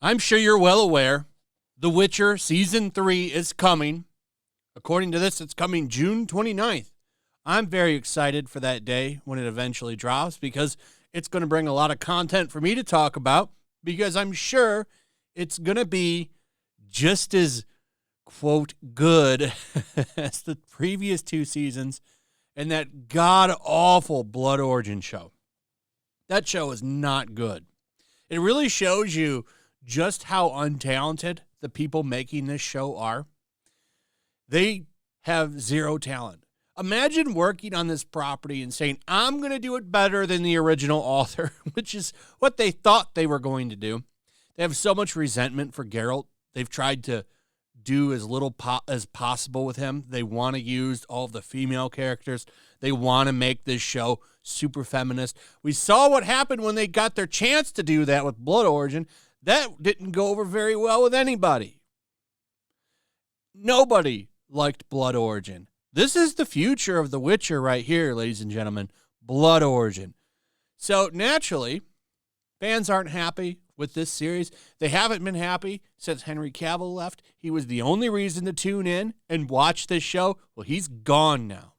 I'm sure you're well aware, The Witcher Season 3 is coming. According to this, it's coming June 29th. I'm very excited for that day when it eventually drops because it's going to bring a lot of content for me to talk about because I'm sure it's going to be just as, quote, good as the previous two seasons and that god-awful Blood Origin show. That show is not good. It really shows you just how untalented the people making this show are. They have zero talent. Imagine working on this property and saying, I'm going to do it better than the original author, which is what they thought they were going to do. They have so much resentment for Geralt. They've tried to do as little as possible with him. They want to use all of the female characters. They want to make this show super feminist. We saw what happened when they got their chance to do that with Blood Origin. That didn't go over very well with anybody. Nobody liked Blood Origin. This is the future of The Witcher right here, ladies and gentlemen. Blood Origin. So naturally, fans aren't happy with this series. They haven't been happy since Henry Cavill left. He was the only reason to tune in and watch this show. Well, he's gone now.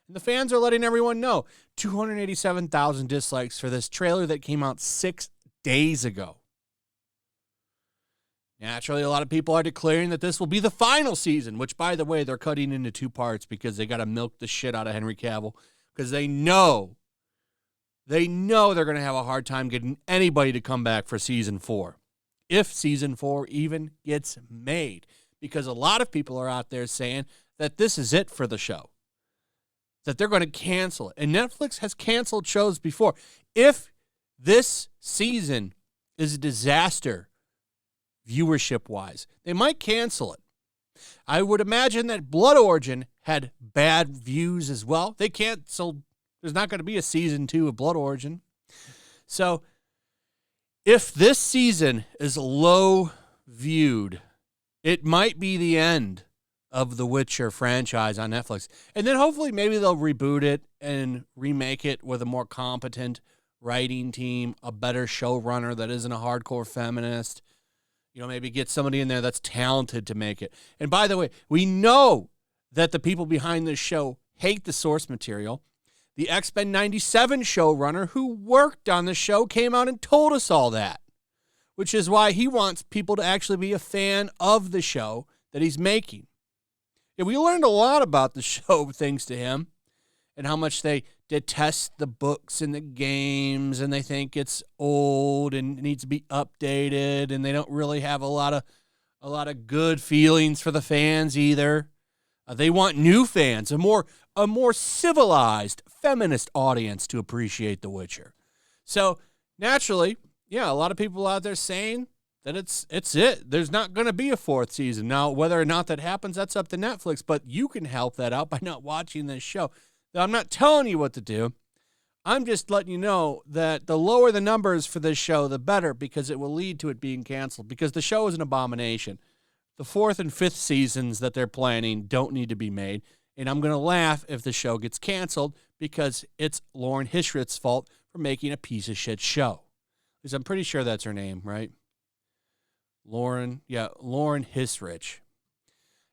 And the fans are letting everyone know. 287,000 dislikes for this trailer that came out 6 days ago. Naturally, a lot of people are declaring that this will be the final season, which, by the way, they're cutting into 2 parts because they got to milk the shit out of Henry Cavill because they know they're going to have a hard time getting anybody to come back for season 4, if season 4 even gets made, because a lot of people are out there saying that this is it for the show, that they're going to cancel it. And Netflix has canceled shows before. If this season is a disaster, viewership-wise, they might cancel it. I would imagine that Blood Origin had bad views as well. They canceled. There's not going to be a season 2 of Blood Origin. So if this season is low viewed, it might be the end of the Witcher franchise on Netflix. And then hopefully maybe they'll reboot it and remake it with a more competent writing team, a better showrunner that isn't a hardcore feminist. You know, maybe get somebody in there that's talented to make it. And by the way, we know that the people behind this show hate the source material. The X-Men 97 showrunner who worked on the show came out and told us all that, which is why he wants people to actually be a fan of the show that he's making. And we learned a lot about the show thanks to him and how much they detest the books and the games, and they think it's old and needs to be updated, and they don't really have a lot of good feelings for the fans either. They want new fans, a more civilized, feminist audience to appreciate The Witcher. So naturally, yeah, a lot of people out there saying that it's it. There's not going to be a 4th season. Now, whether or not that happens, that's up to Netflix, but you can help that out by not watching this show. I'm not telling you what to do. I'm just letting you know that the lower the numbers for this show, the better, because it will lead to it being canceled, because the show is an abomination. The 4th and 5th seasons that they're planning don't need to be made, and I'm going to laugh if the show gets canceled because it's Lauren Hissrich's fault for making a piece of shit show. Because I'm pretty sure that's her name, right? Lauren Hissrich.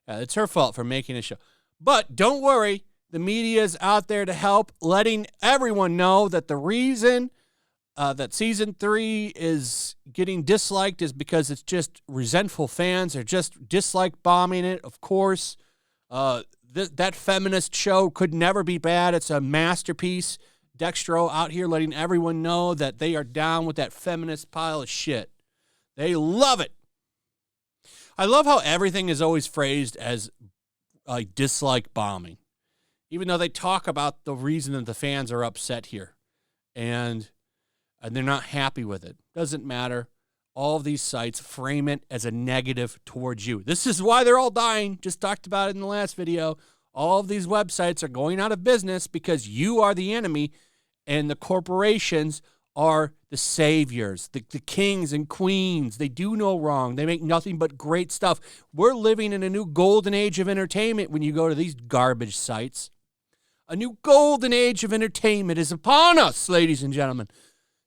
It's her fault for making a show. But don't worry. The media is out there to help, letting everyone know that the reason that season 3 is getting disliked is because it's just resentful fans. They're just dislike bombing it. Of course, that feminist show could never be bad. It's a masterpiece. Dextro out here letting everyone know that they are down with that feminist pile of shit. They love it. I love how everything is always phrased as like dislike bombing. Even though they talk about the reason that the fans are upset here and they're not happy with it. Doesn't matter. All of these sites frame it as a negative towards you. This is why they're all dying. Just talked about it in the last video. All of these websites are going out of business because you are the enemy and the corporations are the saviors, the kings and queens. They do no wrong. They make nothing but great stuff. We're living in a new golden age of entertainment when you go to these garbage sites. A new golden age of entertainment is upon us, ladies and gentlemen.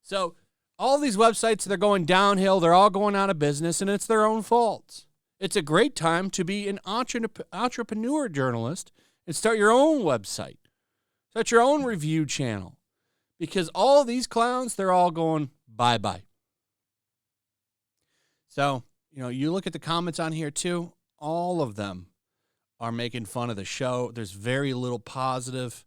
So all these websites, they're going downhill. They're all going out of business, and it's their own fault. It's a great time to be an entrepreneur journalist and start your own website. Start your own review channel. Because all these clowns, they're all going bye-bye. So, you look at the comments on here too, all of them are making fun of the show. There's very little positive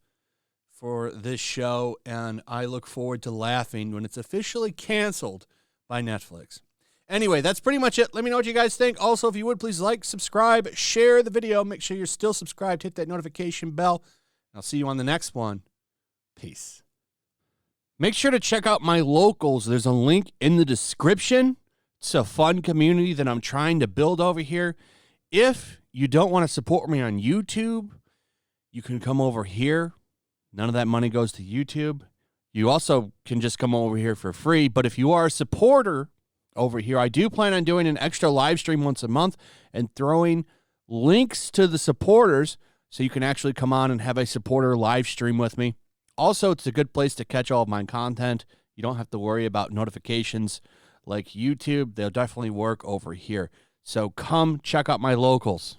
for this show, and I look forward to laughing when it's officially canceled by Netflix. Anyway, that's pretty much it. Let me know what you guys think. Also, if you would, please like, subscribe, share the video. Make sure you're still subscribed. Hit that notification bell. I'll see you on the next one. Peace. Make sure to check out my locals. There's a link in the description. It's a fun community that I'm trying to build over here. If you don't want to support me on YouTube, you can come over here. None of that money goes to YouTube. You also can just come over here for free. But if you are a supporter over here, I do plan on doing an extra live stream once a month and throwing links to the supporters so you can actually come on and have a supporter live stream with me. Also, it's a good place to catch all of my content. You don't have to worry about notifications like YouTube. They'll definitely work over here. So come check out my locals.